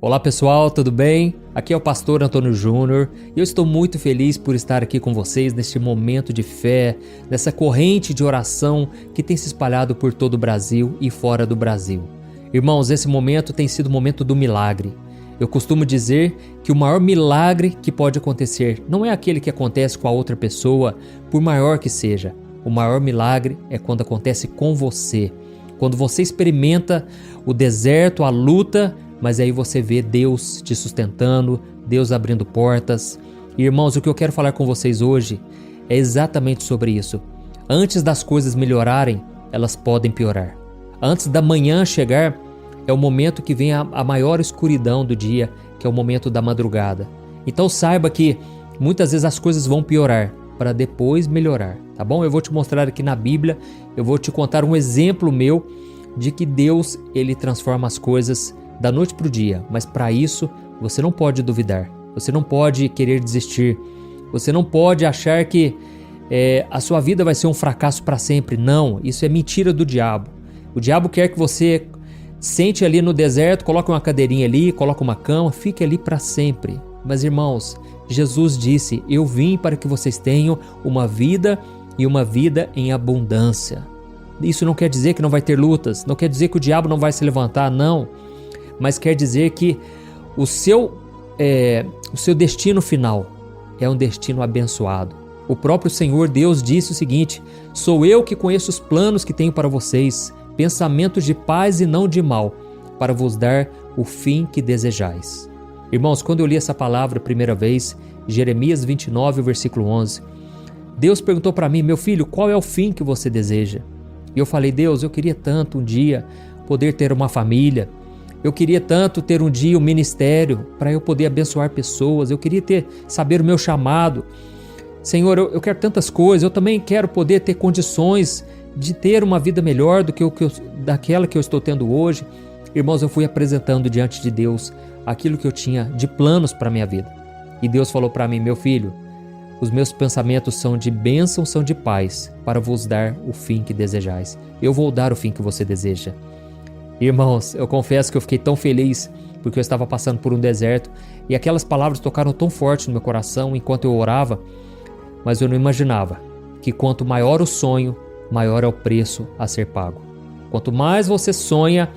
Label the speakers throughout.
Speaker 1: Olá pessoal, tudo bem? Aqui é o pastor Antônio Júnior e eu estou muito feliz por estar aqui com vocês neste momento de fé, nessa corrente de oração que tem se espalhado por todo o Brasil e fora do Brasil. Irmãos, esse momento tem sido o momento do milagre. Eu costumo dizer que o maior milagre que pode acontecer não é aquele que acontece com a outra pessoa, por maior que seja. O maior milagre é quando acontece com você. Quando você experimenta o deserto, a luta, mas aí você vê Deus te sustentando, Deus abrindo portas. E, irmãos, o que eu quero falar com vocês hoje é exatamente sobre isso. Antes das coisas melhorarem, elas podem piorar. Antes da manhã chegar, é o momento que vem a maior escuridão do dia, que é o momento da madrugada. Então saiba que muitas vezes as coisas vão piorar para depois melhorar, tá bom? Eu vou te mostrar aqui na Bíblia, eu vou te contar um exemplo meu de que Deus, ele transforma as coisas da noite para o dia, mas para isso você não pode duvidar, você não pode querer desistir, você não pode achar que a sua vida vai ser um fracasso para sempre. Não, isso é mentira do diabo. O diabo quer que você sente ali no deserto, coloque uma cadeirinha ali, coloque uma cama, fique ali para sempre. Mas irmãos, Jesus disse: eu vim para que vocês tenham uma vida e uma vida em abundância. Isso não quer dizer que não vai ter lutas, não quer dizer que o diabo não vai se levantar, não. Mas quer dizer que o seu destino final é um destino abençoado. O próprio Senhor Deus disse o seguinte: sou eu que conheço os planos que tenho para vocês, pensamentos de paz e não de mal, para vos dar o fim que desejais. Irmãos, quando eu li essa palavra a primeira vez, Jeremias 29, versículo 11, Deus perguntou para mim: meu filho, qual é o fim que você deseja? E eu falei: Deus, eu queria tanto um dia poder ter uma família. Eu queria tanto ter um dia um ministério para eu poder abençoar pessoas. Eu queria saber o meu chamado. Senhor, eu quero tantas coisas. Eu também quero poder ter condições de ter uma vida melhor do que daquela que eu estou tendo hoje. Irmãos, eu fui apresentando diante de Deus aquilo que eu tinha de planos para a minha vida. E Deus falou para mim: meu filho, os meus pensamentos são de bênção, são de paz, para vos dar o fim que desejais. Eu vou dar o fim que você deseja. Irmãos, eu confesso que eu fiquei tão feliz porque eu estava passando por um deserto e aquelas palavras tocaram tão forte no meu coração enquanto eu orava, mas eu não imaginava que quanto maior o sonho, maior é o preço a ser pago. Quanto mais você sonha,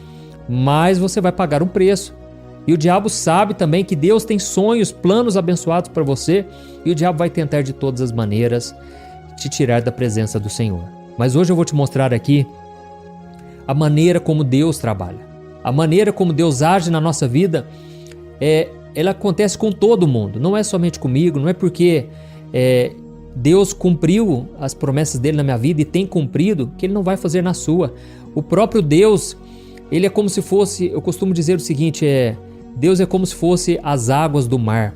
Speaker 1: mais você vai pagar um preço. E o diabo sabe também que Deus tem sonhos, planos abençoados para você, e o diabo vai tentar de todas as maneiras te tirar da presença do Senhor. Mas hoje eu vou te mostrar aqui a maneira como Deus trabalha, a maneira como Deus age na nossa vida. Ela acontece com todo mundo, não é somente comigo, não é porque Deus cumpriu as promessas dele na minha vida e tem cumprido, que ele não vai fazer na sua. O próprio Deus, ele é como se fosse, eu costumo dizer o seguinte, Deus é como se fosse as águas do mar.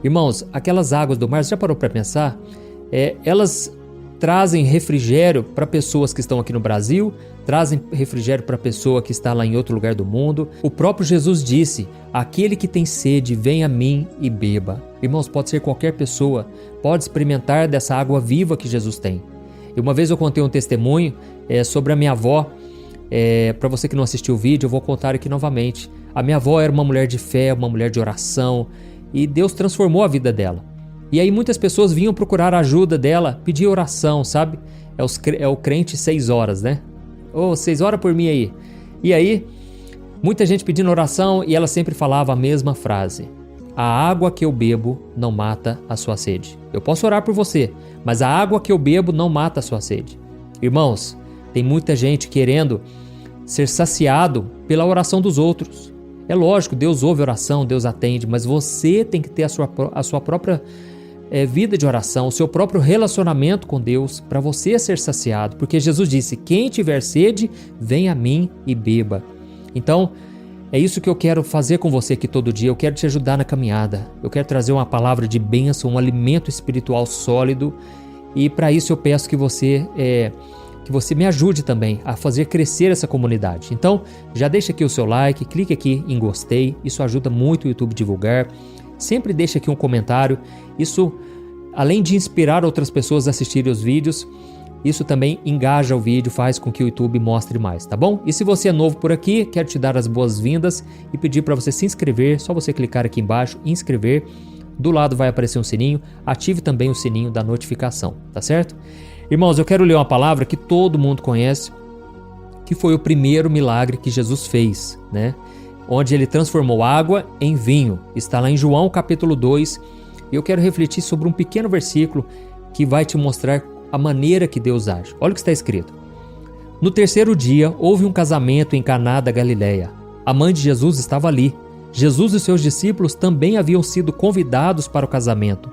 Speaker 1: Irmãos, aquelas águas do mar, você já parou para pensar? Elas trazem refrigério para pessoas que estão aqui no Brasil, trazem refrigério para a pessoa que está lá em outro lugar do mundo. O próprio Jesus disse: aquele que tem sede, venha a mim e beba. Irmãos, pode ser qualquer pessoa, pode experimentar dessa água viva que Jesus tem. E uma vez eu contei um testemunho sobre a minha avó. Para você que não assistiu o vídeo, eu vou contar aqui novamente. A minha avó era uma mulher de fé, uma mulher de oração, e Deus transformou a vida dela. E aí muitas pessoas vinham procurar a ajuda dela, pedir oração, sabe? É o crente 6 horas, né? 6 horas por mim aí. E aí, muita gente pedindo oração e ela sempre falava a mesma frase: a água que eu bebo não mata a sua sede. Eu posso orar por você, mas a água que eu bebo não mata a sua sede. Irmãos, tem muita gente querendo ser saciado pela oração dos outros. É lógico, Deus ouve oração, Deus atende, mas você tem que ter a sua própria vida de oração, o seu próprio relacionamento com Deus para você ser saciado, porque Jesus disse: quem tiver sede, venha a mim e beba. Então, é isso que eu quero fazer com você aqui todo dia. Eu quero te ajudar na caminhada, eu quero trazer uma palavra de bênção, um alimento espiritual sólido, e para isso eu peço que você me ajude também a fazer crescer essa comunidade. Então, já deixa aqui o seu like, clique aqui em gostei, isso ajuda muito o YouTube a divulgar. Sempre deixa aqui um comentário, isso, além de inspirar outras pessoas a assistirem os vídeos, Isso também engaja o vídeo, faz com que o YouTube mostre mais, tá bom? E se você é novo por aqui, quero te dar as boas-vindas e pedir para você se inscrever. Só você clicar aqui embaixo, inscrever. Do lado vai aparecer um sininho. Ative também o sininho da notificação, tá certo? Irmãos, eu quero ler uma palavra que todo mundo conhece, que foi o primeiro milagre que Jesus fez, né? Onde ele transformou água em vinho. Está lá em João capítulo 2. E eu quero refletir sobre um pequeno versículo que vai te mostrar a maneira que Deus age. Olha o que está escrito. No terceiro dia, houve um casamento em Caná da Galileia. A mãe de Jesus estava ali. Jesus e seus discípulos também haviam sido convidados para o casamento.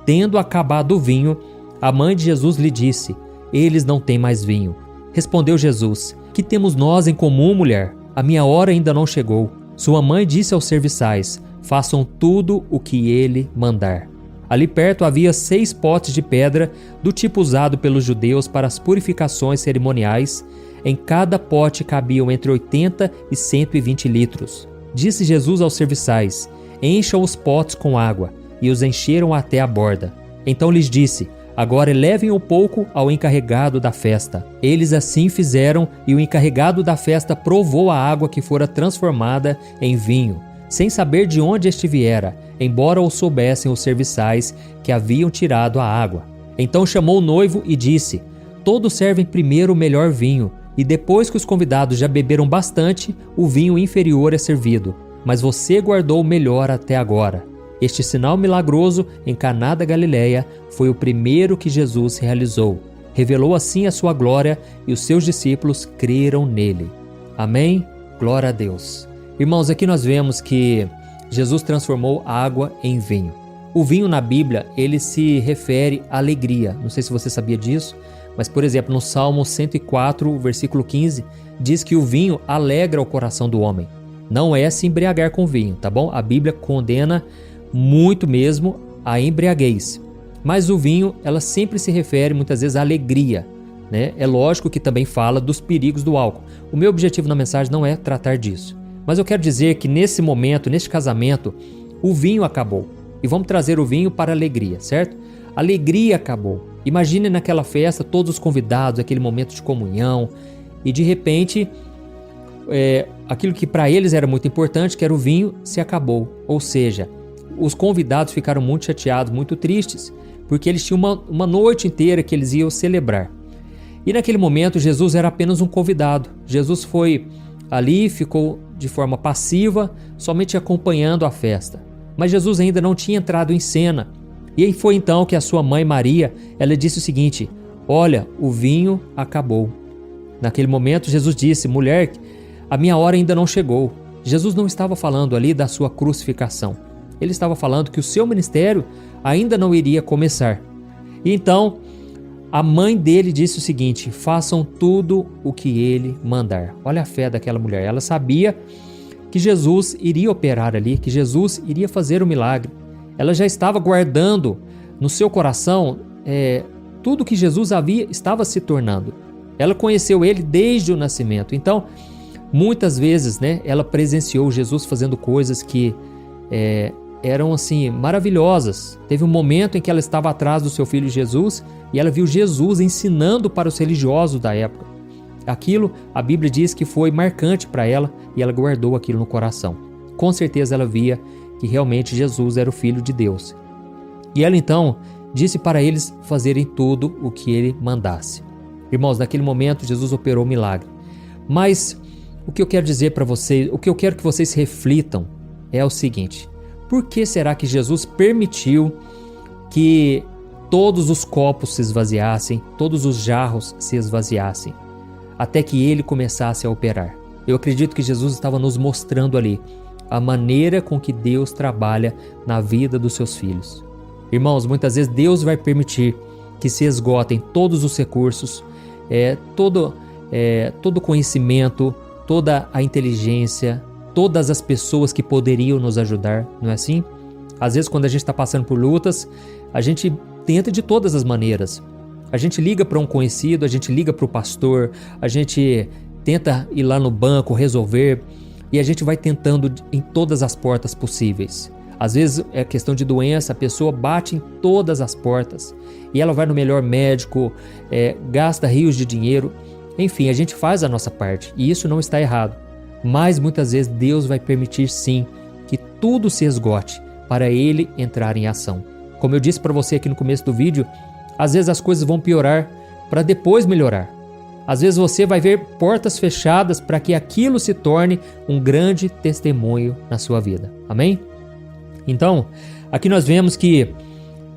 Speaker 1: Tendo acabado o vinho, a mãe de Jesus lhe disse: eles não têm mais vinho. Respondeu Jesus: que temos nós em comum, mulher? A minha hora ainda não chegou. Sua mãe disse aos serviçais: façam tudo o que ele mandar. Ali perto havia 6 potes de pedra, do tipo usado pelos judeus para as purificações cerimoniais. Em cada pote cabiam entre 80 e 120 litros. Disse Jesus aos serviçais: encham os potes com água, e os encheram até a borda. Então lhes disse: agora levem um pouco ao encarregado da festa. Eles assim fizeram, e o encarregado da festa provou a água que fora transformada em vinho, sem saber de onde este viera, embora o soubessem os serviçais que haviam tirado a água. Então chamou o noivo e disse: todos servem primeiro o melhor vinho, e depois que os convidados já beberam bastante, o vinho inferior é servido. Mas você guardou o melhor até agora. Este sinal milagroso em Caná da Galileia foi o primeiro que Jesus realizou. Revelou assim a sua glória, e os seus discípulos creram nele. Amém? Glória a Deus. Irmãos, aqui nós vemos que Jesus transformou água em vinho. O vinho na Bíblia, ele se refere à alegria. Não sei se você sabia disso, mas, por exemplo, no Salmo 104, versículo 15, diz que o vinho alegra o coração do homem. Não é se embriagar com vinho, tá bom? A Bíblia condena muito mesmo a embriaguez. Mas o vinho, ela sempre se refere muitas vezes à alegria, né? É lógico que também fala dos perigos do álcool. O meu objetivo na mensagem não é tratar disso. Mas eu quero dizer que nesse momento, neste casamento, o vinho acabou. E vamos trazer o vinho para a alegria, certo? A alegria acabou. Imagine naquela festa todos os convidados, aquele momento de comunhão. E de repente, aquilo que para eles era muito importante, que era o vinho, se acabou. Ou seja, os convidados ficaram muito chateados, muito tristes, porque eles tinham uma noite inteira que eles iam celebrar. E naquele momento, Jesus era apenas um convidado. Jesus foi ali, ficou de forma passiva, somente acompanhando a festa. Mas Jesus ainda não tinha entrado em cena. E aí foi então que a sua mãe Maria, ela disse o seguinte: olha, o vinho acabou. Naquele momento Jesus disse: mulher, a minha hora ainda não chegou. Jesus não estava falando ali da sua crucificação. Ele estava falando que o seu ministério ainda não iria começar. E então a mãe dele disse o seguinte: façam tudo o que ele mandar. Olha a fé daquela mulher. Ela sabia que Jesus iria operar ali, que Jesus iria fazer o milagre. Ela já estava guardando no seu coração tudo que Jesus estava se tornando. Ela conheceu ele desde o nascimento. Então, muitas vezes, né, ela presenciou Jesus fazendo coisas que eram assim maravilhosas. Teve um momento em que ela estava atrás do seu filho Jesus e ela viu Jesus ensinando para os religiosos da época. Aquilo, a Bíblia diz que foi marcante para ela e ela guardou aquilo no coração. Com certeza ela via que realmente Jesus era o Filho de Deus. E ela então disse para eles fazerem tudo o que ele mandasse. Irmãos, naquele momento Jesus operou o milagre. Mas o que eu quero dizer para vocês, o que eu quero que vocês reflitam é o seguinte: por que será que Jesus permitiu que todos os copos se esvaziassem, todos os jarros se esvaziassem, até que ele começasse a operar? Eu acredito que Jesus estava nos mostrando ali a maneira com que Deus trabalha na vida dos seus filhos. Irmãos, muitas vezes Deus vai permitir que se esgotem todos os recursos, todo o conhecimento, toda a inteligência, todas as pessoas que poderiam nos ajudar, não é assim? Às vezes, quando a gente está passando por lutas, a gente tenta de todas as maneiras. A gente liga para um conhecido, a gente liga para o pastor, a gente tenta ir lá no banco resolver, e a gente vai tentando em todas as portas possíveis. Às vezes é questão de doença, a pessoa bate em todas as portas e ela vai no melhor médico, gasta rios de dinheiro. Enfim, a gente faz a nossa parte e isso não está errado. Mas muitas vezes Deus vai permitir sim que tudo se esgote para Ele entrar em ação. Como eu disse para você aqui no começo do vídeo, às vezes as coisas vão piorar para depois melhorar. Às vezes você vai ver portas fechadas para que aquilo se torne um grande testemunho na sua vida. Amém? Então, aqui nós vemos que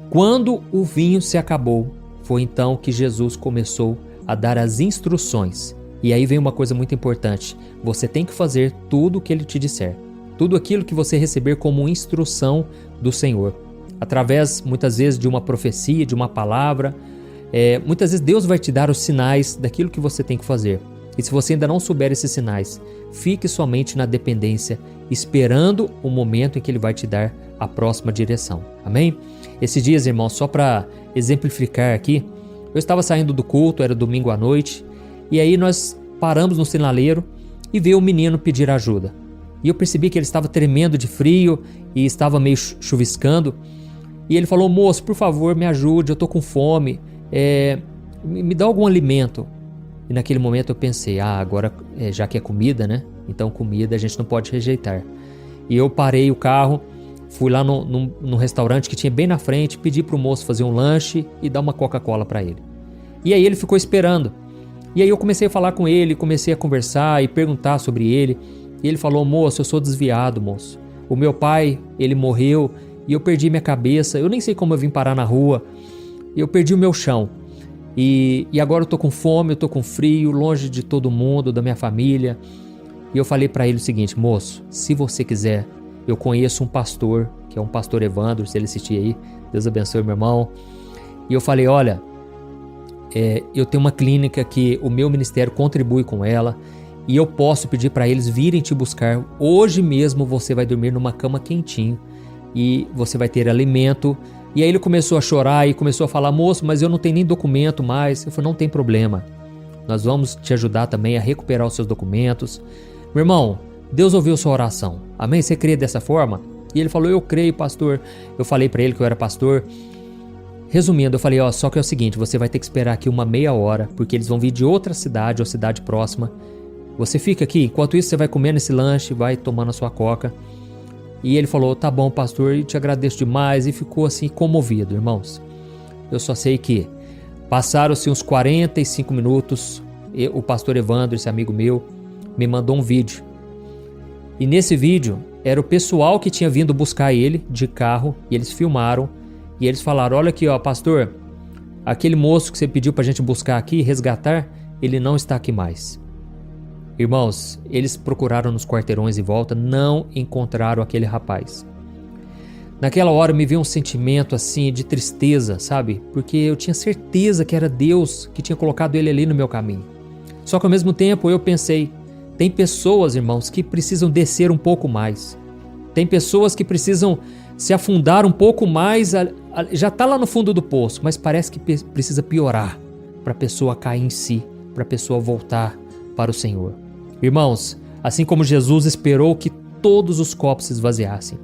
Speaker 1: quando o vinho se acabou, foi então que Jesus começou a dar as instruções. E aí vem uma coisa muito importante. Você tem que fazer tudo o que Ele te disser. Tudo aquilo que você receber como instrução do Senhor. Através, muitas vezes, de uma profecia, de uma palavra. Muitas vezes Deus vai te dar os sinais daquilo que você tem que fazer. E se você ainda não souber esses sinais, fique somente na dependência, esperando o momento em que Ele vai te dar a próxima direção. Amém? Esses dias, irmãos, só para exemplificar aqui, eu estava saindo do culto, era domingo à noite, e aí nós paramos no sinaleiro e veio um menino pedir ajuda. E eu percebi que ele estava tremendo de frio e estava meio chuviscando. E ele falou: moço, por favor, me ajude, eu estou com fome, me dá algum alimento. E naquele momento eu pensei, agora já que é comida, né? Então comida a gente não pode rejeitar. E eu parei o carro, fui lá num restaurante que tinha bem na frente, pedi para o moço fazer um lanche e dar uma Coca-Cola para ele. E aí ele ficou esperando. E aí eu comecei a falar com ele, comecei a conversar e perguntar sobre ele. E ele falou: moço, eu sou desviado, moço. O meu pai, ele morreu e eu perdi minha cabeça. Eu nem sei como eu vim parar na rua. Eu perdi o meu chão. E agora eu tô com fome, eu tô com frio, longe de todo mundo, da minha família. E eu falei para ele o seguinte: moço, se você quiser, eu conheço um pastor, que é um pastor Evandro, se ele assistir aí, Deus abençoe meu irmão. E eu falei: olha, eu tenho uma clínica que o meu ministério contribui com ela e eu posso pedir para eles virem te buscar. Hoje mesmo você vai dormir numa cama quentinho e você vai ter alimento. E aí ele começou a chorar e começou a falar: moço, mas eu não tenho nem documento mais. Eu falei: não tem problema, nós vamos te ajudar também a recuperar os seus documentos. Meu irmão, Deus ouviu sua oração, amém? Você crê dessa forma? E ele falou: eu creio, pastor. Eu falei para ele que eu era pastor. Resumindo, eu falei: só que é o seguinte, você vai ter que esperar aqui uma meia hora, porque eles vão vir de outra cidade ou cidade próxima. Você fica aqui, enquanto isso você vai comendo esse lanche, vai tomando a sua coca. E ele falou: tá bom, pastor, eu te agradeço demais. E ficou assim comovido, irmãos. Eu só sei que passaram-se uns 45 minutos, o pastor Evandro, esse amigo meu, me mandou um vídeo. E nesse vídeo era o pessoal que tinha vindo buscar ele de carro, e eles filmaram. E eles falaram: olha aqui, pastor, aquele moço que você pediu pra gente buscar aqui, resgatar, ele não está aqui mais. Irmãos, eles procuraram nos quarteirões em volta, não encontraram aquele rapaz. Naquela hora me veio um sentimento assim de tristeza, sabe? Porque eu tinha certeza que era Deus que tinha colocado ele ali no meu caminho. Só que ao mesmo tempo eu pensei, tem pessoas, irmãos, que precisam descer um pouco mais. Tem pessoas que precisam se afundar um pouco mais, já está lá no fundo do poço, mas parece que precisa piorar para a pessoa cair em si, para a pessoa voltar para o Senhor. Irmãos, assim como Jesus esperou que todos os copos se esvaziassem,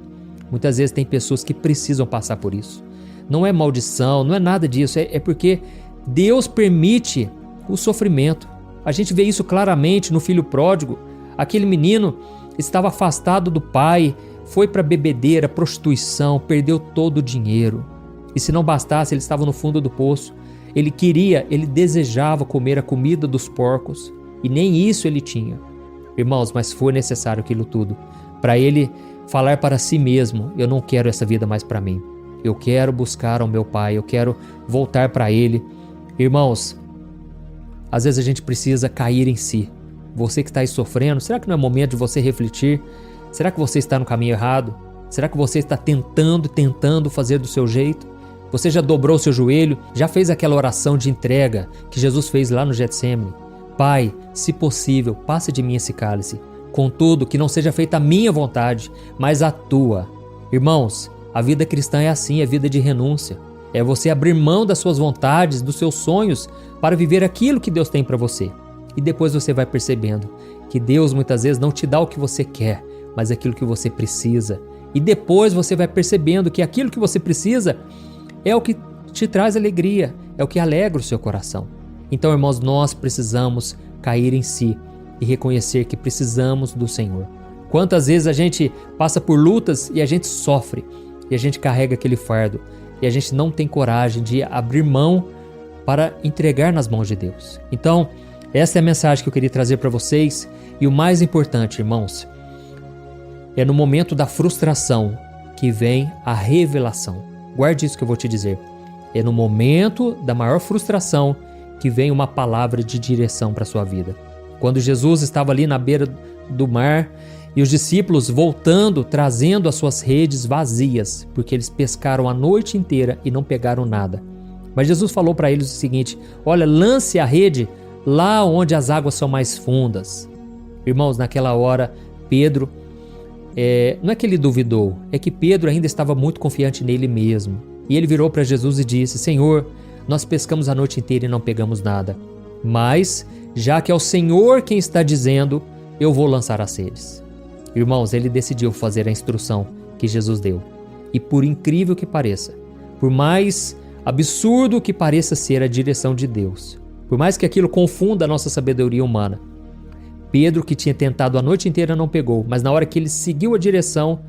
Speaker 1: muitas vezes tem pessoas que precisam passar por isso. Não é maldição, não é nada disso, é porque Deus permite o sofrimento. A gente vê isso claramente no filho pródigo. Aquele menino estava afastado do pai, foi para bebedeira, prostituição, perdeu todo o dinheiro. E se não bastasse, ele estava no fundo do poço. Ele desejava comer a comida dos porcos. E nem isso ele tinha. Irmãos, mas foi necessário aquilo tudo para ele falar para si mesmo: eu não quero essa vida mais para mim. Eu quero buscar ao meu pai, eu quero voltar para ele. Irmãos, às vezes a gente precisa cair em si. Você que está aí sofrendo, será que não é momento de você refletir? Será que você está no caminho errado? Será que você está tentando fazer do seu jeito? Você já dobrou o seu joelho? Já fez aquela oração de entrega que Jesus fez lá no Getsêmani? Pai, se possível, passe de mim esse cálice. Contudo, que não seja feita a minha vontade, mas a tua. Irmãos, a vida cristã é assim, é vida de renúncia. É você abrir mão das suas vontades, dos seus sonhos, para viver aquilo que Deus tem para você. E depois você vai percebendo que Deus muitas vezes não te dá o que você quer. mas aquilo que você precisa. E depois você vai percebendo que aquilo que você precisa é o que te traz alegria, é o que alegra o seu coração. Então, irmãos, nós precisamos cair em si e reconhecer que precisamos do Senhor. Quantas vezes a gente passa por lutas e a gente sofre, e a gente carrega aquele fardo, e a gente não tem coragem de abrir mão para entregar nas mãos de Deus. Então, essa é a mensagem que eu queria trazer para vocês. E o mais importante, irmãos, é no momento da frustração que vem a revelação. Guarde isso que eu vou te dizer. É no momento da maior frustração que vem uma palavra de direção para a sua vida. Quando Jesus estava ali na beira do mar e os discípulos voltando, trazendo as suas redes vazias, porque eles pescaram a noite inteira e não pegaram nada. Mas Jesus falou para eles o seguinte: olha, lance a rede lá onde as águas são mais fundas. Irmãos, naquela hora, Pedro, não é que ele duvidou, é que Pedro ainda estava muito confiante nele mesmo. E ele virou para Jesus e disse: Senhor, nós pescamos a noite inteira e não pegamos nada. Mas, já que é o Senhor quem está dizendo, eu vou lançar as redes. Irmãos, ele decidiu fazer a instrução que Jesus deu. E por incrível que pareça, por mais absurdo que pareça ser a direção de Deus, por mais que aquilo confunda a nossa sabedoria humana, Pedro, que tinha tentado a noite inteira, não pegou, mas na hora que ele seguiu a direção,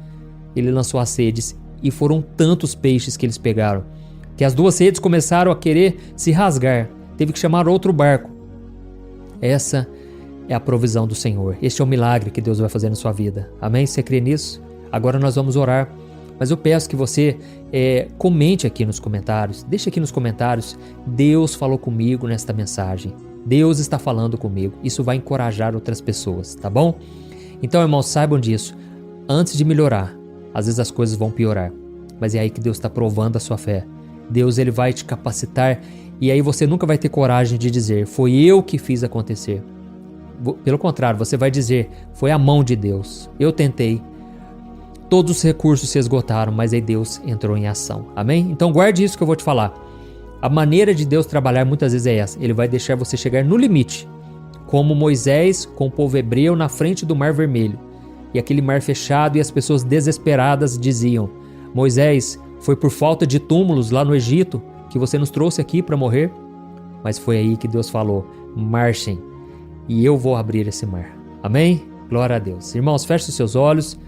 Speaker 1: ele lançou as redes e foram tantos peixes que eles pegaram, que as duas redes começaram a querer se rasgar, teve que chamar outro barco. Essa é a provisão do Senhor, este é o milagre que Deus vai fazer na sua vida, amém? Você crê nisso? Agora nós vamos orar, mas eu peço que você comente aqui nos comentários, deixe aqui nos comentários: Deus falou comigo nesta mensagem, Deus está falando comigo. Isso vai encorajar outras pessoas, tá bom? Então, irmãos, saibam disso. Antes de melhorar, às vezes as coisas vão piorar, mas é aí que Deus está provando a sua fé. Deus, ele vai te capacitar, e aí você nunca vai ter coragem de dizer: foi eu que fiz acontecer. Pelo contrário, você vai dizer: foi a mão de Deus, eu tentei, todos os recursos se esgotaram, mas aí Deus entrou em ação, amém? Então guarde isso que eu vou te falar. A maneira de Deus trabalhar muitas vezes é essa: ele vai deixar você chegar no limite, como Moisés com o povo hebreu na frente do Mar Vermelho, e aquele mar fechado, e as pessoas desesperadas diziam: Moisés, foi por falta de túmulos lá no Egito que você nos trouxe aqui para morrer? Mas foi aí que Deus falou: marchem, e eu vou abrir esse mar, amém? Glória a Deus. Irmãos, feche os seus olhos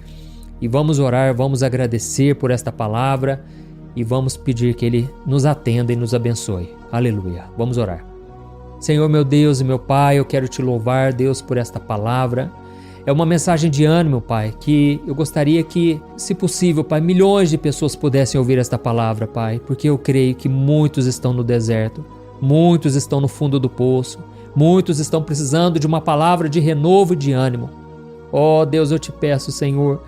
Speaker 1: e vamos orar, vamos agradecer por esta palavra e vamos pedir que Ele nos atenda e nos abençoe. Aleluia. Vamos orar. Senhor, meu Deus e meu Pai, eu quero te louvar, Deus, por esta palavra. É uma mensagem de ânimo, Pai, que eu gostaria que, se possível, Pai, milhões de pessoas pudessem ouvir esta palavra, Pai, porque eu creio que muitos estão no deserto, muitos estão no fundo do poço, muitos estão precisando de uma palavra de renovo e de ânimo. Oh, Deus, eu te peço, Senhor,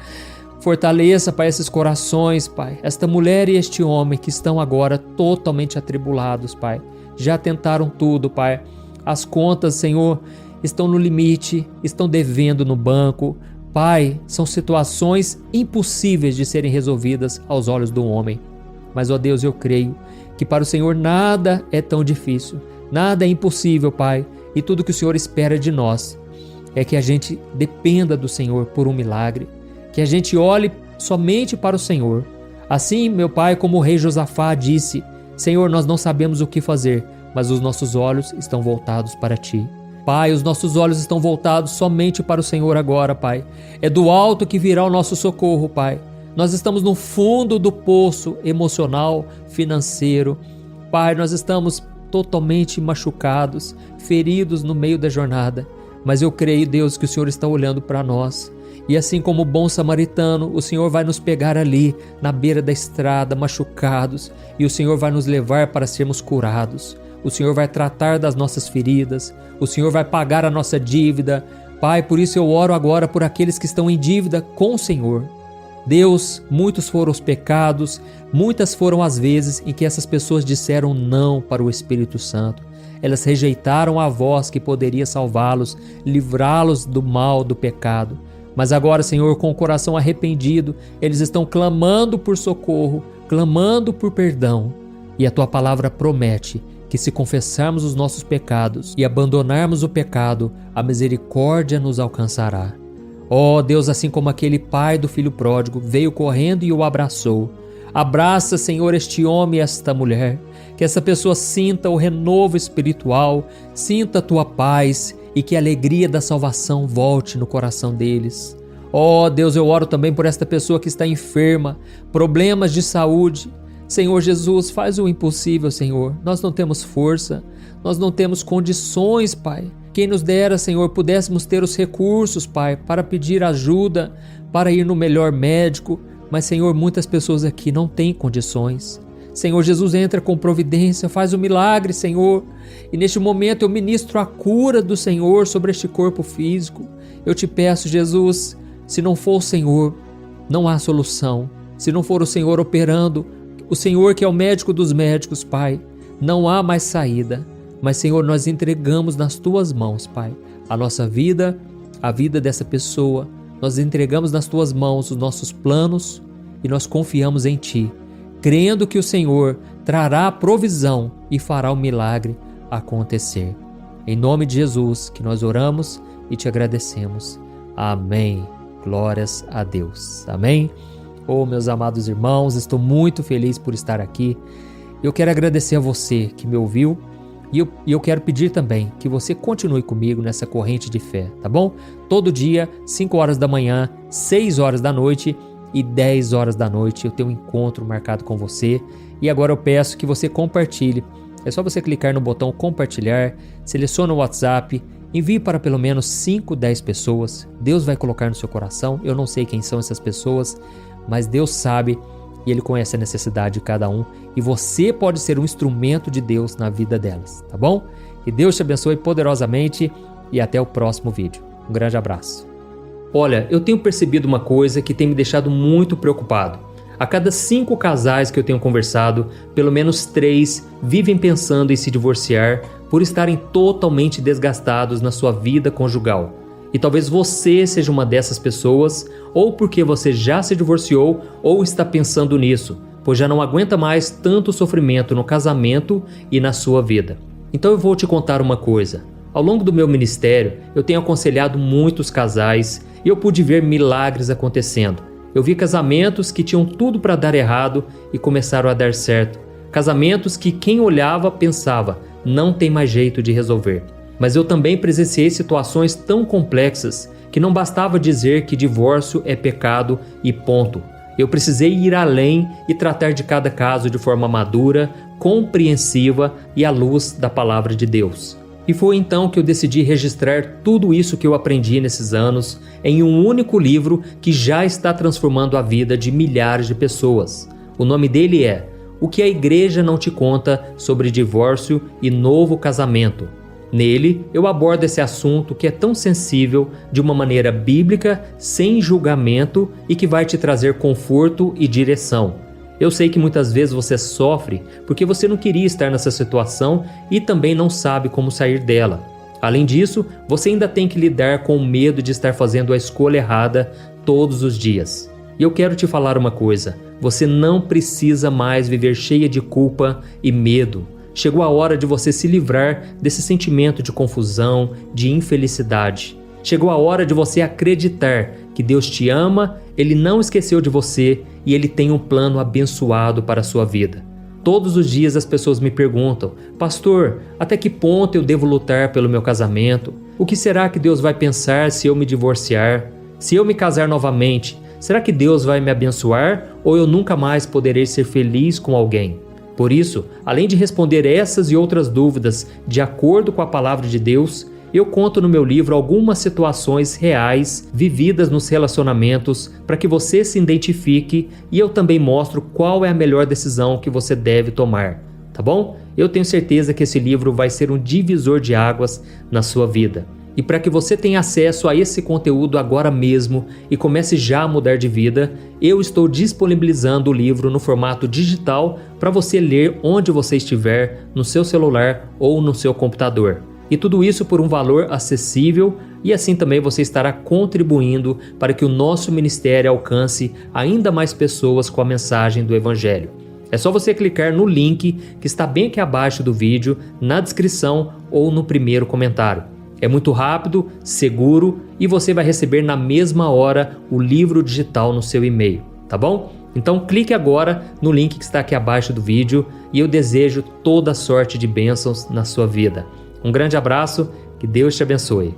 Speaker 1: fortaleça, Pai, esses corações, Pai, esta mulher e este homem que estão agora totalmente atribulados, Pai. Já tentaram tudo, Pai. As contas, Senhor, estão no limite, estão devendo no banco. Pai, são situações impossíveis de serem resolvidas aos olhos do homem. Mas, ó Deus, eu creio que para o Senhor nada é tão difícil, nada é impossível, Pai. E tudo que o Senhor espera de nós é que a gente dependa do Senhor por um milagre, que a gente olhe somente para o Senhor. Assim, meu Pai, como o rei Josafá disse: Senhor, nós não sabemos o que fazer, mas os nossos olhos estão voltados para Ti. Pai, os nossos olhos estão voltados somente para o Senhor agora, Pai. É do alto que virá o nosso socorro, Pai. Nós estamos no fundo do poço emocional, financeiro. Pai, nós estamos totalmente machucados, feridos no meio da jornada. Mas eu creio, Deus, que o Senhor está olhando para nós. E assim como o bom samaritano, o Senhor vai nos pegar ali, na beira da estrada, machucados. E o Senhor vai nos levar para sermos curados. O Senhor vai tratar das nossas feridas, o Senhor vai pagar a nossa dívida. Pai, por isso eu oro agora por aqueles que estão em dívida com o Senhor. Deus, muitos foram os pecados, muitas foram as vezes em que essas pessoas disseram não para o Espírito Santo. Elas rejeitaram a voz que poderia salvá-los, livrá-los do mal, do pecado. Mas agora, Senhor, com o coração arrependido, eles estão clamando por socorro, clamando por perdão. E a Tua palavra promete que se confessarmos os nossos pecados e abandonarmos o pecado, a misericórdia nos alcançará. Ó Deus, assim como aquele pai do filho pródigo veio correndo e o abraçou, abraça, Senhor, este homem e esta mulher, que essa pessoa sinta o renovo espiritual, sinta a tua paz e que a alegria da salvação volte no coração deles. Ó Deus, eu oro também por esta pessoa que está enferma, problemas de saúde. Senhor Jesus, faz o impossível, Senhor. Nós não temos força, nós não temos condições, Pai. Quem nos dera, Senhor, pudéssemos ter os recursos, Pai, para pedir ajuda, para ir no melhor médico. Mas, Senhor, muitas pessoas aqui não têm condições. Senhor Jesus, entra com providência, faz o milagre, Senhor. E neste momento eu ministro a cura do Senhor sobre este corpo físico. Eu te peço, Jesus, se não for o Senhor, não há solução. Se não for o Senhor operando, o Senhor que é o médico dos médicos, Pai, não há mais saída. Mas, Senhor, nós entregamos nas Tuas mãos, Pai, a nossa vida, a vida dessa pessoa. Nós entregamos nas Tuas mãos os nossos planos e nós confiamos em Ti, crendo que o Senhor trará a provisão e fará o milagre acontecer. Em nome de Jesus que nós oramos e Te agradecemos. Amém. Glórias a Deus. Amém. Oh, meus amados irmãos, estou muito feliz por estar aqui. Eu quero agradecer a você que me ouviu. E eu quero pedir também que você continue comigo nessa corrente de fé, tá bom? Todo dia, 5 horas da manhã, 6 horas da noite e 10 horas da noite eu tenho um encontro marcado com você. E agora eu peço que você compartilhe. É só você clicar no botão compartilhar, seleciona o WhatsApp, envie para pelo menos 5, 10 pessoas. Deus vai colocar no seu coração. Eu não sei quem são essas pessoas, mas Deus sabe. E Ele conhece a necessidade de cada um. E você pode ser um instrumento de Deus na vida delas, tá bom? Que Deus te abençoe poderosamente e até o próximo vídeo. Um grande abraço. Olha, eu tenho percebido uma coisa que tem me deixado muito preocupado. A cada 5 casais que eu tenho conversado, pelo menos 3 vivem pensando em se divorciar por estarem totalmente desgastados na sua vida conjugal. E talvez você seja uma dessas pessoas, ou porque você já se divorciou ou está pensando nisso, pois já não aguenta mais tanto sofrimento no casamento e na sua vida. Então eu vou te contar uma coisa. Ao longo do meu ministério, eu tenho aconselhado muitos casais e eu pude ver milagres acontecendo. Eu vi casamentos que tinham tudo para dar errado e começaram a dar certo. Casamentos que quem olhava pensava, não tem mais jeito de resolver. Mas eu também presenciei situações tão complexas que não bastava dizer que divórcio é pecado e ponto. Eu precisei ir além e tratar de cada caso de forma madura, compreensiva e à luz da palavra de Deus. E foi então que eu decidi registrar tudo isso que eu aprendi nesses anos em um único livro que já está transformando a vida de milhares de pessoas. O nome dele é O que a Igreja Não Te Conta sobre Divórcio e Novo Casamento. Nele, eu abordo esse assunto que é tão sensível de uma maneira bíblica, sem julgamento e que vai te trazer conforto e direção. Eu sei que muitas vezes você sofre porque você não queria estar nessa situação e também não sabe como sair dela. Além disso, você ainda tem que lidar com o medo de estar fazendo a escolha errada todos os dias. E eu quero te falar uma coisa, você não precisa mais viver cheia de culpa e medo. Chegou a hora de você se livrar desse sentimento de confusão, de infelicidade. Chegou a hora de você acreditar que Deus te ama, Ele não esqueceu de você e Ele tem um plano abençoado para a sua vida. Todos os dias as pessoas me perguntam, pastor, até que ponto eu devo lutar pelo meu casamento? O que será que Deus vai pensar se eu me divorciar? Se eu me casar novamente, será que Deus vai me abençoar ou eu nunca mais poderei ser feliz com alguém? Por isso, além de responder essas e outras dúvidas de acordo com a palavra de Deus, eu conto no meu livro algumas situações reais vividas nos relacionamentos para que você se identifique e eu também mostro qual é a melhor decisão que você deve tomar, tá bom? Eu tenho certeza que esse livro vai ser um divisor de águas na sua vida. E para que você tenha acesso a esse conteúdo agora mesmo e comece já a mudar de vida, eu estou disponibilizando o livro no formato digital para você ler onde você estiver, no seu celular ou no seu computador. E tudo isso por um valor acessível e assim também você estará contribuindo para que o nosso ministério alcance ainda mais pessoas com a mensagem do Evangelho. É só você clicar no link que está bem aqui abaixo do vídeo, na descrição ou no primeiro comentário. É muito rápido, seguro e você vai receber na mesma hora o livro digital no seu e-mail, tá bom? Então clique agora no link que está aqui abaixo do vídeo e eu desejo toda sorte de bênçãos na sua vida. Um grande abraço, que Deus te abençoe.